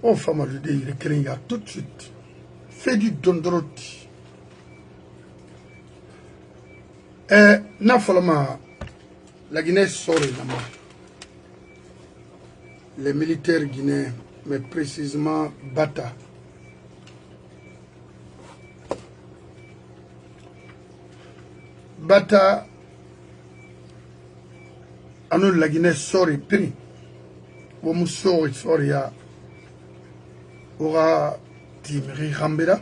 Oh, femme, je dis, il est tout de suite. Fais du dondroti. Na folama, la Guinée sort là-bas. Les militaires guinéens, mais précisément Bata. Bata, anu la Guinée sort et pris. Womu sort et sort ya. Ora timri rambera.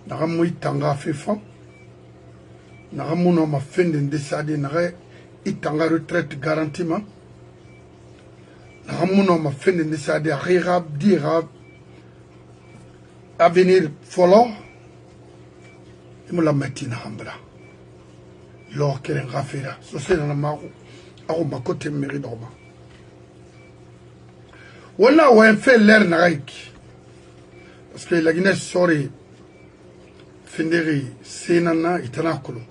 Naramui tanga fefan. Naramuno ma fin de décédé nare itanga retraite garantiment. Naramuno ma fin de décédé rira dira avenir folo. Imula matina hambra. Lors qu'elle est rafera. So c'est dans la maru. Aro bakote meri dorma. Wala ou un fait l'air naraik. Parce que la Guinée sori finderi senana itanakolo.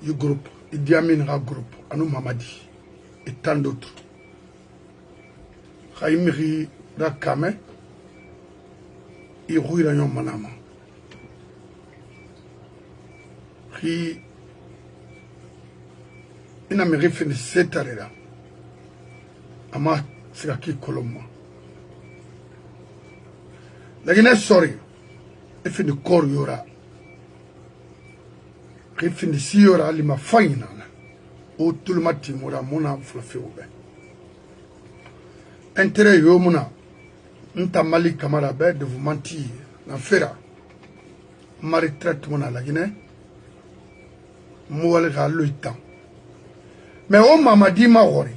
Du groupe, Idi Amin ra groupe, Anou Mamadi, et tant d'autres. Khaimiri ra Kame, il rouille rayon manama. Qui ina me refini setarera. Ama sikaki kolomma. La Guinée sori, il fait du corps yora. Qui finit si yora lima faina. Ou tout le matin mura mona flafe oube. Intérêt yo muna. Nta mali kamara be de vous mentir. Na fera. Ma retraite mona la Guinée. Mouale ga loitan. Mais o mamadi ma hori.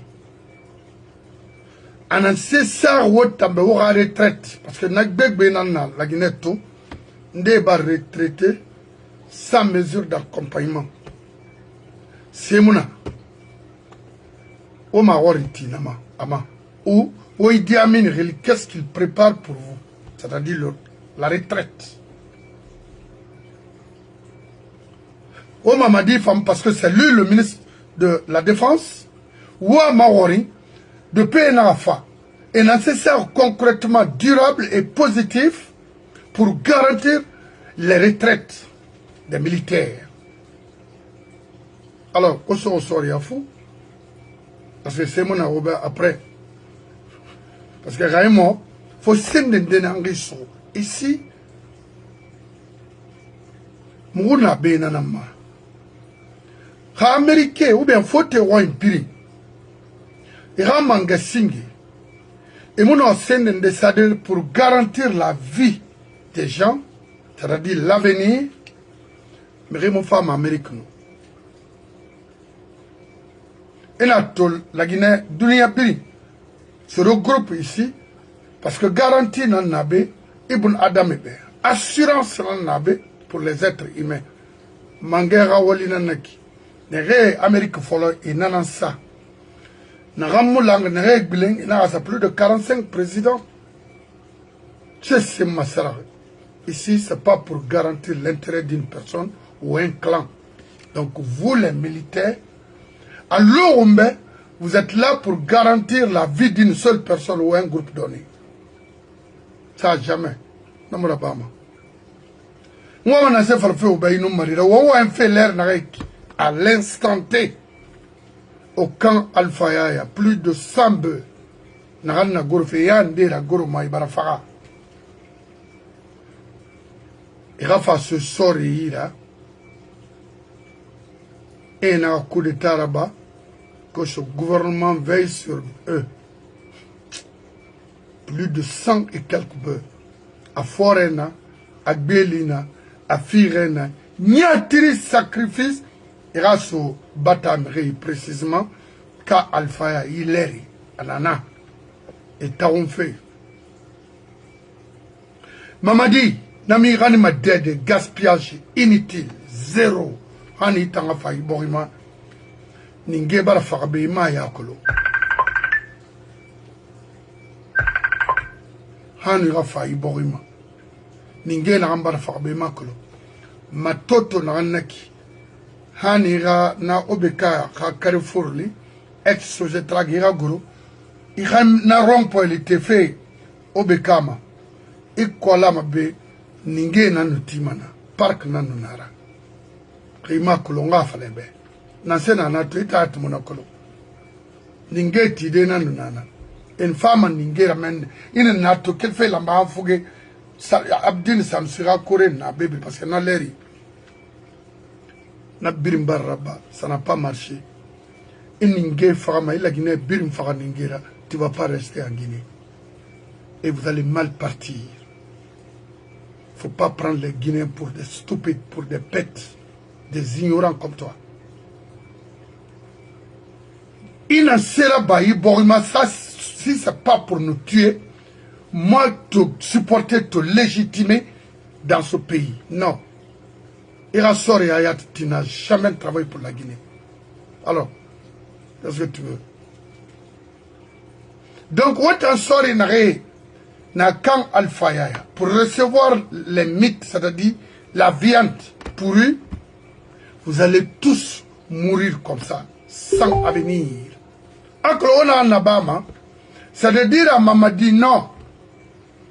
Anan se sa wotambe ou ga retraite. Parce que nak begbe nan la Guinée tout. Nde ba retraité. Sans mesure d'accompagnement. C'est mon ou ma nama ama ou Idi Amin qu'est-ce qu'il prépare pour vous, c'est-à-dire la retraite. Ou m'a dit femme parce que c'est lui le ministre de la défense ou à Mawari de PNAFA et nécessaire concrètement durable et positif pour garantir les retraites des militaires. Alors, on sort à fou. Parce que c'est mon arroba après. Parce que réellement, il faut s'aimer d'un ici, Mouna Benanama. Les Américains, ou bien faut te voir un piri. Et Ramanga Singi. Et mon s'aimer de pour garantir la vie des gens, c'est-à-dire l'avenir. Mais mon femme américaine. Et la Guinée, Dunia Biri, se regroupe ici parce que garantie n'en nabe, Ibn Adam ebe, assurance n'en nabe pour les êtres humains. Mangera wali nanaki, nere Amérique folo et nanansa. Naramulang nere biling, il a plus de 45 présidents. C'est Massara. Ici, ce n'est pas pour garantir l'intérêt d'une personne ou un clan. Donc, vous, les militaires, à l'Orombe, vous êtes là pour garantir la vie d'une seule personne ou un groupe donné. Ça, jamais. Non, mais pas moi. Moi, on a fait au Baïnou Marira. On a fait l'air à l'instant T. Au camp Alpha Yaya, plus de 100 bœufs. Narana Gourfeyan, Dera Gourma Ibarafara. Et Rafa se sort là. Et il y a un coup d'état là-bas. Que ce gouvernement veille sur eux. Plus de 100 et quelques bœufs. À Forena, à Bélina, à Firena. N'y a-t-il sacrifice? Il y a ce Batamri précisément. Ka Alpha Hileri, Anana. Et Taoumfe. Mamadi. Nami rani ma de gaspillage inutile, zéro. Hani tanga fa iborima. Ninge bara fakabe ima yakolo. Hani rafa iborima. Ninge na bara fakabe ima kolo. Matoto na naki. Hani ra na obeka ka Carrefour li. Ex-sojetra gira guru. Iran na rompo il était fait Obekama, ikola mabe, ninge nanu timana, park nanu nara. Rima kolonga falebe. Nansena na tu ita atu monokolo. Ninge tide nanu nana. Une femme ninge ramène. Ine nato, qu'elle fait la mahafuge, Abdin Samsira Kore na bébé, parce que na leri. Na birimbar rabba, ça n'a pas marché. Ninge fama, il a Guinée, birim fara ningera, tu vas pas rester en Guinée. Et vous allez mal partir. Faut pas prendre les Guinéens pour des stupides, pour des bêtes, des ignorants comme toi. Il sera bailli, Borima, ça, si c'est pas pour nous tuer, moi, te supporter, te légitimer dans ce pays. Non. Irasor et Ayat, tu n'as jamais travaillé pour la Guinée. Alors, qu'est-ce que tu veux? Donc, autant sorry n'a qu'un alpha yaya. Pour recevoir les mythes, c'est-à-dire la viande pourrie, vous allez tous mourir comme ça, sans avenir. Encore on a en Abama, c'est-à-dire à Mamadi, non,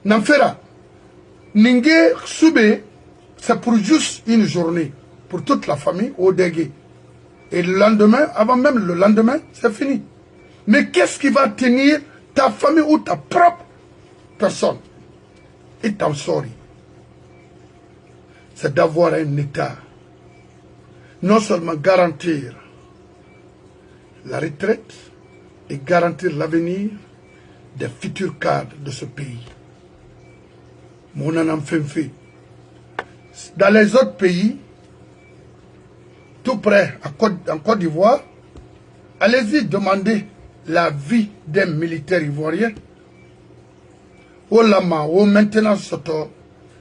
n'en fera. Ningue Soubé, c'est pour juste une journée, pour toute la famille, au dégué. Et le lendemain, avant même le lendemain, c'est fini. Mais qu'est-ce qui va tenir ta famille ou ta propre personne? Et t'en sorry. C'est d'avoir un État. Non seulement garantir la retraite et garantir l'avenir des futurs cadres de ce pays. Mon en fait. Dans les autres pays, tout près, en Côte d'Ivoire, allez-y demander la vie d'un militaire ivoirien. Au lama, au maintenance, soto,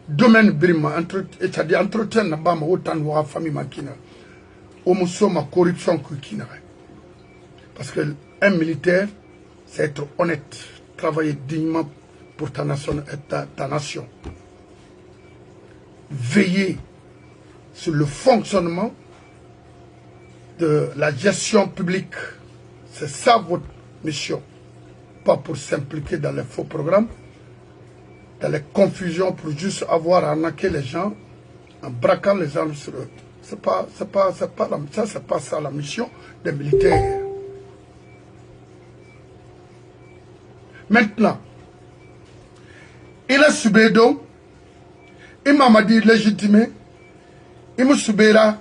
domaine brima, c'est-à-dire entretien na bama, autant de la famille makina. Au mousseau ma corruption kukina. Parce que un militaire, c'est être honnête, travailler dignement pour ta nation, ta nation. Veiller sur le fonctionnement de la gestion publique. C'est ça votre mission. Pas pour s'impliquer dans les faux programmes, dans les confusions, pour juste avoir arnaqué les gens en braquant les armes sur eux. C'est pas ça la mission des militaires. Maintenant, il a subi donc, il m'a dit légitimé, il me subira,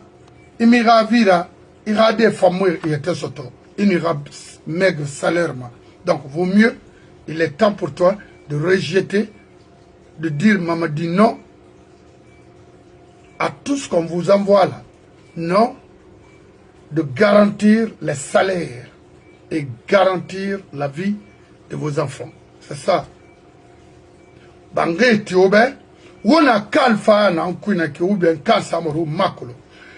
il m'ira vira, il ira des femmes, il était soto, il ira maigre salaire. Donc, vaut mieux, il est temps pour toi de rejeter, de dire, maman dit non à tout ce qu'on vous envoie là. Non, de garantir les salaires et garantir la vie de vos enfants. C'est ça. Bangé Tiobe, on a Kalfa na Nkunaki ou bien Kansamoro Makolo.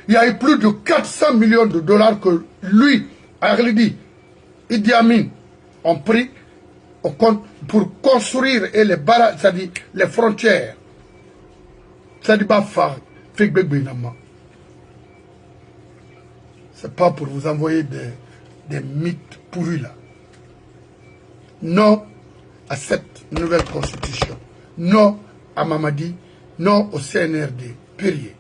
Il y a eu plus de 400 millions de dollars que lui, Arlidi, Idi Amin, ont pris au compte pour construire et les barrages, c'est-à-dire les frontières. C'est-à-dire Bafar, Fikbekbinama. C'est pas pour vous envoyer des mythes pourris là. Non à cette nouvelle constitution. Non à Mamadi. Non au CNRD. Périer.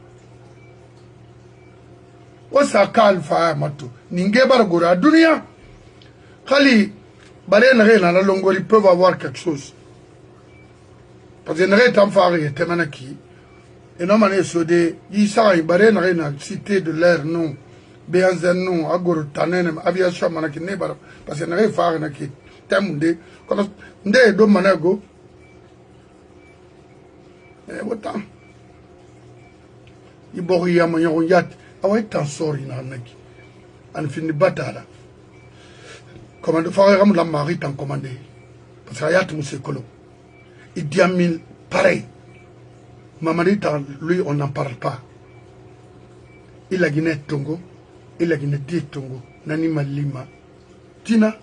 Osa kalfa mato. Ninge baragora dunia. Kali balen rena la longo ils peuvent avoir quelque chose. Parce que n'arrête en faire temanaki. Et non mané sodé. Isa balen rena cité de l'air non. Béanzen non agoro tanen aviation manaki ne bara. Parce que n'arrête faire naki. Temunde. Quand nde do manego. Autant. Il boria mon yat. Awa tan sori na naki. An fini batala. Commande Faram la mari t'en commandé. Parce que Ayat Moussekolo. Il dit à mille pareil. Mamadi, lui, on n'en parle pas. Il a Guinée Tongo. Il a Guinée Tongo. Nani Malima. Tina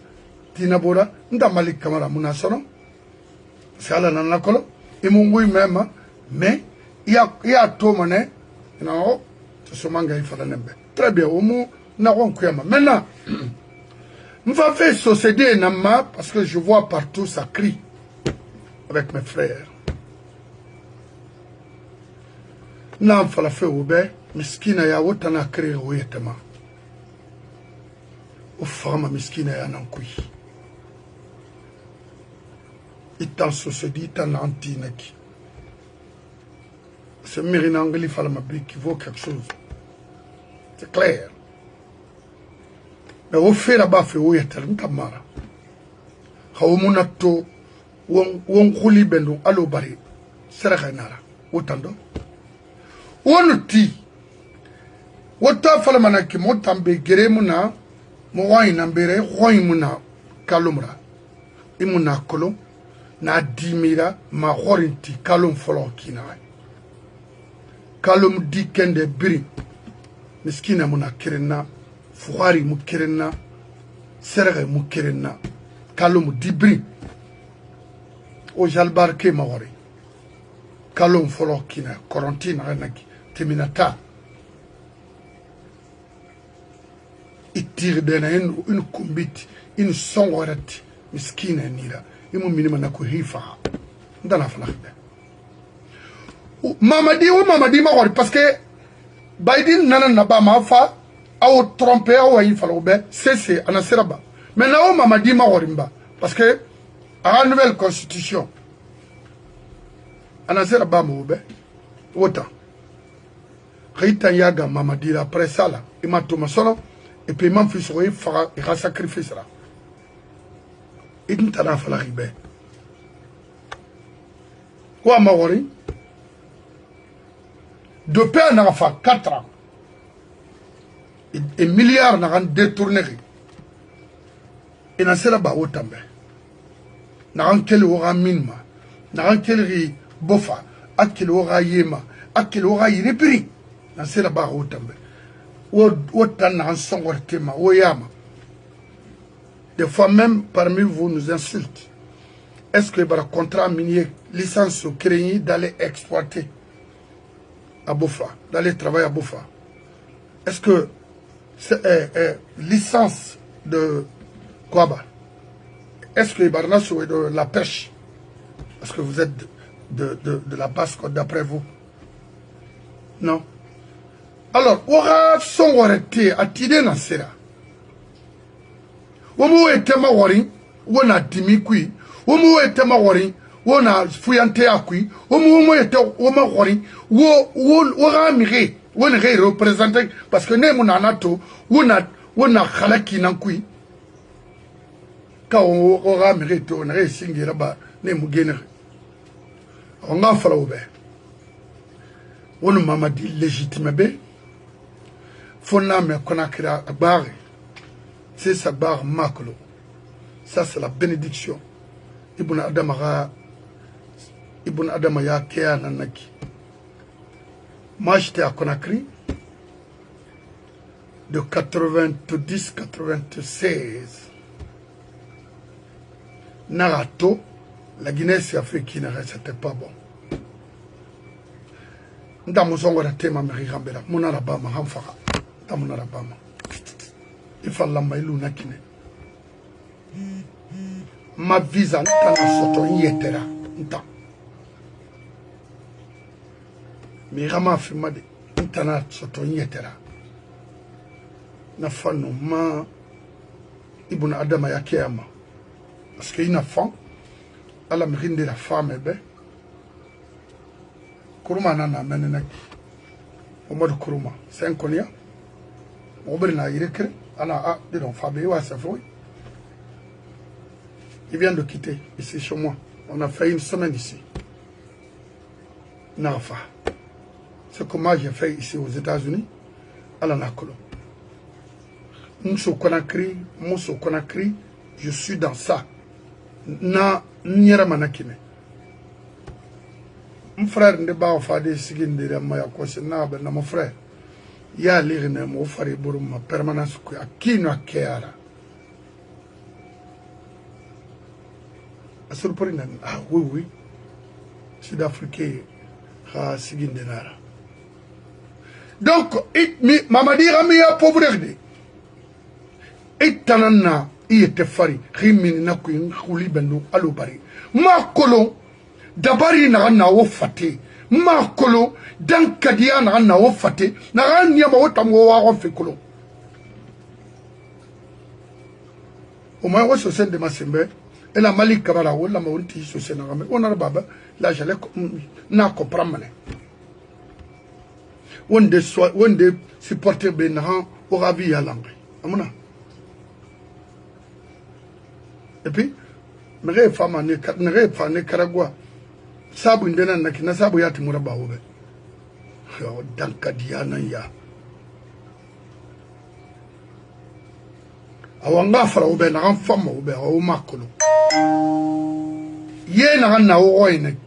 Bora. Nda Malik Kamara Munasono. C'est à la Nanakolo. Et mon oui même. Mais il y a tout mané. Non. C'est ce manga il fallait nembe. Très bien. Au moins, n'a pas kuyama. Maintenant. Nous va faire société nama parce que je vois partout ça crie. avec mes frères. N'en fala fait au bé, miskina ya wotana créé au yetema. Au fama miskina ya nankui. Itan société, itan antinaki. C'est Mirinangeli Falamabi qui vaut quelque chose. C'est clair. Mais au fait là-bas, fait où est-elle? N'tamara. Haumunato, won kuli bendo alobari. Serakanara. Otando. Wonuti. Wota Falamanaki, motambe geremuna, moin nambere, roimuna, kalumra. Imuna kolom, na dimira, ma horinti, kalum follow kinai. Kalum dikende biri. Miskina muna kirena, fuhari mu kirena, serre mu kirena, kalum dibri. O jalbarke mawari. Kalum follow kina, quarantine renaki, teminata. Il tire une kumbiti, une songorati, miskina nira. Imu minima na kuhifa. Ndana falakbe. Mamadi mawari parce que Biden nana naba mafa au tromper au infalobe c'est anaseraba. Maintenant Mamadi mawari mba parce que à la nouvelle constitution anaseraba moube autant. Rita yaga Mamadi après ça là il m'a tout solo et puis mon fils il fera sacrifice là. Il n'tana falakbe. Quoi mawari? De père n'a fait 4 ans. Et milliards n'a détourné. Et n'a pas là-bas au tambe. N'a pas quel aura minma. N'a pas quel bofa. A quel aura yema. A quel aura irépri. N'a pas là-bas au tambe. Au tan n'a pas son tema. Au yama. Des fois même parmi vous nous insultent. Est-ce que le contrat minier, licence au crédit d'aller exploiter à Bofa, d'aller travailler à Bofa. Est-ce que c'est licence de Kwaba? Est-ce que Barnasso est de la pêche? Parce que vous êtes de la Basse-Côte d'après vous? Non. Alors, aura son arrêté à tirer dans cela. Omo était ma wari, on a dimi kui. Omo était ma wari. On a fouillante à qui, au moment où était au Mahori, où ramire, où on est représenté, parce que nous on a tout, on a Halaki Nankui. Quand on ramire, on a signé là-bas, nous mugéner. On a fait l'oubert. On m'a dit légitime bé. Fonna me connaîtra à barre. C'est sa barre maclo. Ça c'est la bénédiction. Ibn Adamara. Ibn Adama ya kea nanaki. Moi j'étais à Conakry de 90-96. Narato, la Guinée africaine, c'était pas bon. Ndamusongo da tema merigambela, munarabama hamfara, ndamunarabama. Ifalla mailu nakine. Ma visa ntana soto yetera, nta. Mais Rama Fimade, Intana Soton Yetera. Na fano ma Ibn Adama Yakeama. Parce qu'il y a une femme, à la mérine de la femme, Kuruma nana menenaki. Au mode Kuruma. C'est un konya. Au bel na irekre. Ana a de don Fabé ou à Safroui. Il vient de quitter ici chez moi. On a fait une semaine ici. Nafa. Ce que moi j'ai fait ici aux États-Unis, à la Nakolo. Mousso Conakry, je suis dans ça. Na Nyera Manakine. Mon frère ne va pas faire des signes de la Maya Kosena, ben mon frère. Il y a l'irine, mon frère, pour ma permanence, qui n'a qu'à. Ah oui, Sud-Africain, a signé de nara. Donc, Mamadi Ramia pauvre. Et Tanana, il était fari, Rimini Nakuin, Houli Bendo, Alobari. Ma colon, dabari na wo fate ma kolo dan kadia na wo fate na nyama wo tango wa fe kolo o ma wo so sen de masembe et la Mali Kabara ou la Maunti so sen na on a baba la jale na comprendre wonde supporter benhan o ravi ya langue amuna et puis mere fama ne fa ne karagwa sabu ndena na kina sabu ya timura ba obe danka diana ya awanga fara obe na fama obe o makolo ye na o inek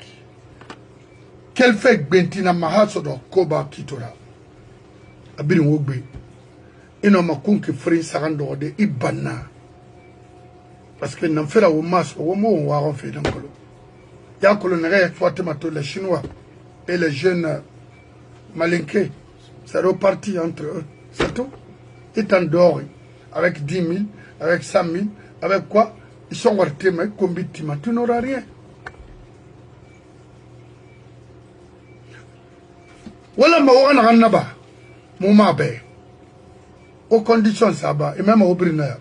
quel fait bentina mahaso do koba kitora abirin wogbe ino makunki free sarando de ibana parce que n'en fait la au mas au moment où on fait dans le il y a colonel fortement les Chinois et les jeunes malinqués c'est reparti entre eux c'est tout étant dehors avec 10 000 avec 100 000 avec quoi ils sont restés mais combitima tu n'auras rien voilà ma wana ganaba muma be aux conditions ça va et même au brina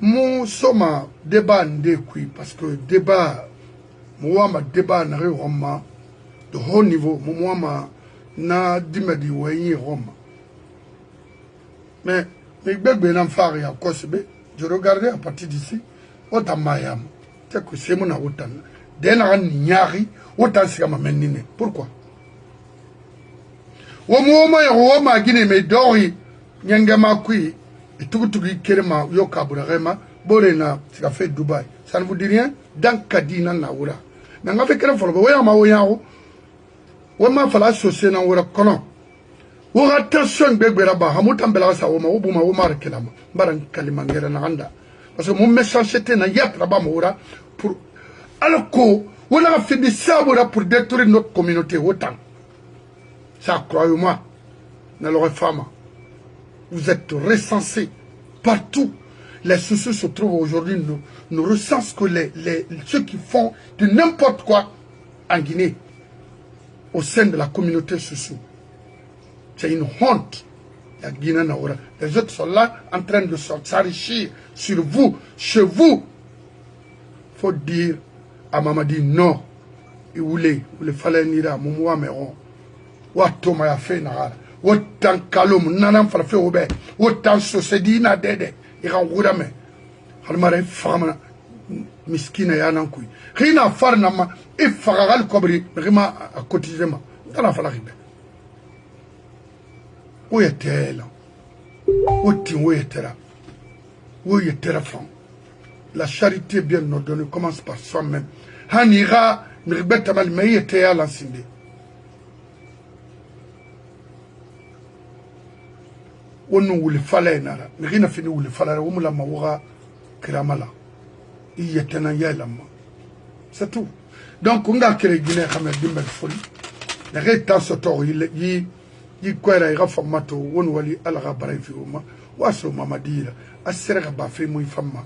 mon soma débat ndekui parce que débat moi débat na Roma de haut niveau moi na dimedi wayi Roma mais bébé n'en faire ya kosbe je regardais à partir d'ici autant mayam c'est que c'est mon autant dena nyari autant c'est ma menine pourquoi wo mo ya wo ma gine me dori nyangama kui et tout kerema yo kaburema borena ça fait Dubaï ça ne vous dit rien dans Kadina na wura na nga fait kere folo wo ya ma wo yawo wo ma fala sosé na wura kono wo attention begbera ba hamuta mbela sa wo ma wo buma wo ma rekelama baran kalima ngera na anda parce que mon méchanceté na yatra ba mo wura pour alors que on a fait des sabres pour détruire notre communauté autant ça croyez-moi dans leur femme vous êtes recensés partout. Les sociaux se trouvent aujourd'hui, nous recensent que ceux qui font de n'importe quoi en Guinée, au sein de la communauté sociale. C'est une honte. La Guinée Naora. Les autres sont là en train de s'enrichir sur vous, chez vous. Il faut dire à Mamadi non. Il voulait fallait nira, Moumoua Meron. Ouatoma ya fait Nara. Autant kalom nanam fara fe obe autant société na dede ira ngudame halmare fama miskina ya nan kuy khina farna ma ifaragal kobri rima a quotidiennement dana fala ribe o yetela o tin o yetera fam la charité bien ordonnée commence par soi-même hanira mirbeta mal mayete ya lansinde on nous le fallait nara rien fini ou le fallait ou la maura kiramala il y a tena yalama c'est tout donc on a créé Guinée xamé dimbal fol la rétan soto yi kwera ira formato won wali alga baray fi uma waso mamadira asira ba fe muy famma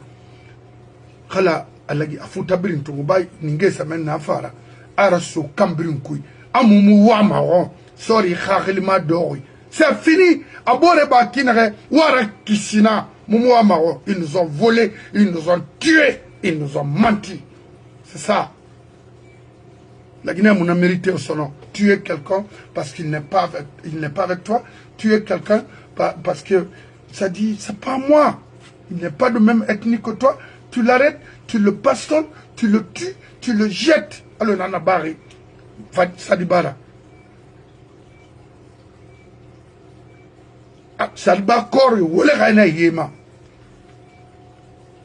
khala alagi afuta birin to bay ningesa men na fara araso kambirin kuy amumu wa maron sori khakhilma dori. C'est fini. Abore Bakinere, Wara Kishina, Moumou Amaro. Ils nous ont volé, ils nous ont tués, ils nous ont menti. C'est ça. La Guinée, on a mérité son nom. Tuer quelqu'un parce qu'il n'est pas avec toi. Tuer quelqu'un parce que ça dit, c'est pas moi. Il n'est pas de même ethnie que toi. Tu l'arrêtes, tu le bastonnes, tu le tues, tu le jettes. Alors, Nana Bari, Sadibara. Salba Kori, Yema.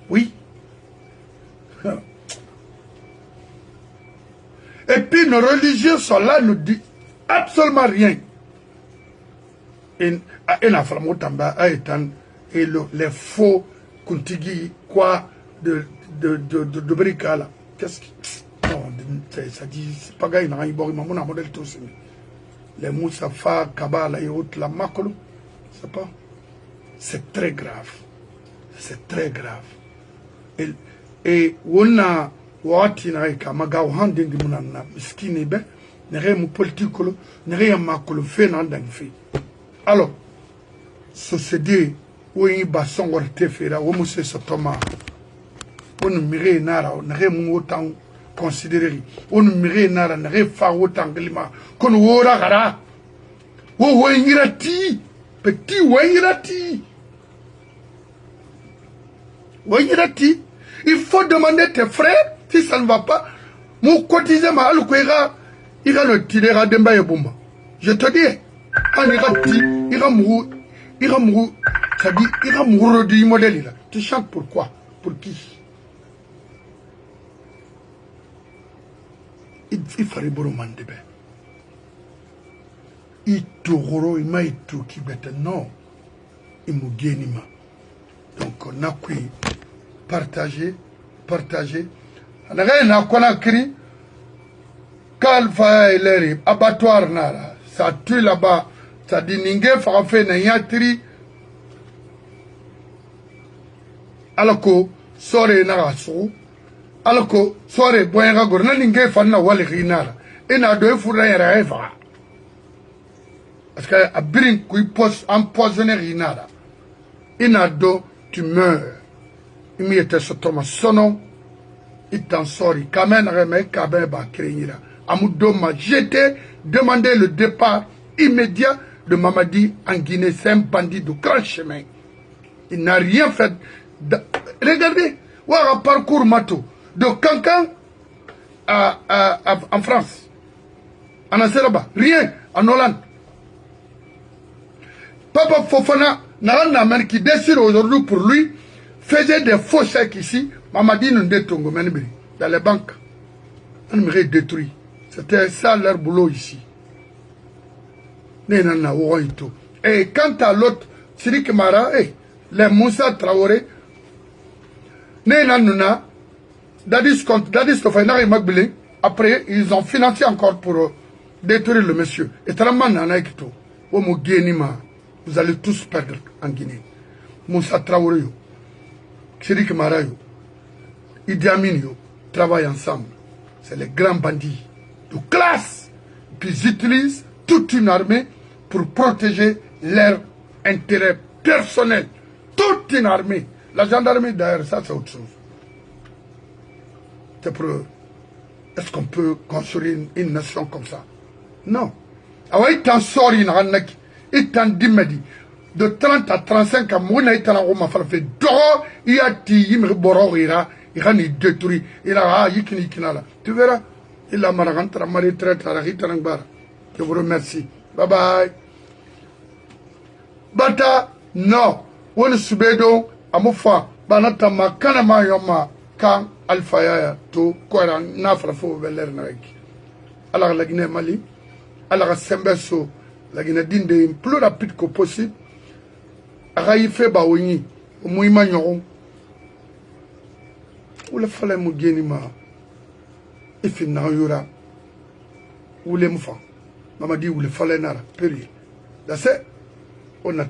Oui. Et puis nos religieux sont là, nous disent absolument rien. Et les faux Kuntigi, quoi, de Bricala. Qu'est-ce qui. Non, ça dit, c'est pas gagné, mon modèle tous. Les Moussafa, Kabala et autres, la Makolo. C'est très grave. C'est très grave. Et et wona wati na ka maga hande ndi munana miskini be nere mu politikolo nere ma kolo fe na ndang fe alors société oui ba songor te fera wo musse sotoma on mire nara nere mu autant considérer on mire nara nere fa autant glima kon wora gara wo woyirati petit woyirati woyirati il faut demander tes frères si ça ne va pas mon cotiser ma alukwera ira le tirer à demba et bomba je te dis quand ira mourou ça dit ira mourou du modèle là tu chantes pourquoi pour qui il fallait boro mandebe il touroro il m'a tout qui bête non il m'a gagné ma donc on a pu partager on a rien à cri Kalfa eleri abattoir nara ça tue là-bas ça dit ninge fa fait na yatri alako sore na su alako sore boyanga gorna ninge fa na wali rinara ina do fura yara eva parce que abrin kui pos empoisonné rinara ina do tu meurs il était sur Thomas sono il t'en sort quand même remé kabe ba krenyira Amoudou m'a jeté, demandé le départ immédiat de Mamadi en Guinée. C'est un bandit de grand chemin. Il n'a rien fait. Regardez, voilà un parcours mato. De Cancan en France. En Anseraba. Rien. En Hollande. Papa Fofana, n'a qui décide aujourd'hui pour lui, faisait des faux chèques ici. Mamadi nous détruit dans les banques. On me détruit. C'était ça leur boulot ici. Et quant à l'autre, Siri Kamara, les Moussa Traoré, après, ils ont financé encore pour détruire le monsieur. Et vous allez tous perdre en Guinée. Moussa Traoré, Siri Kamara, Idi Amin travaillent ensemble. C'est les grands bandits de classe. Puis ils utilisent toute une armée pour protéger leurs intérêts personnels. Toute une armée. La gendarmerie d'ailleurs, ça c'est autre chose. C'est pour eux. Est-ce qu'on peut construire une nation comme ça? Non. Alors il t'en sort une arnaque. Il t'en dit, de 30 à 35 ans, mon aïe t'en a fait dehors, il y a dit, il me bororira, il va nous détruire. Il a dit, tu verras. Il a maraganta ma retraite à la Ritanangbar. Je vous remercie. Bye bye. Bata, non. On subedo, amofa, banata ma kanama yoma, kan alfaya to, koran, nafra fo veler naik. Alors la Guinée Mali, alors Sembeso, la Guinée dinde, plus rapide que possible. Raïfe baouni, au mouima nyoron. Ou le fallait mougenima. Et finalement, il y aura où les moufans. Maman dit où les fallait nara. Période. C'est on a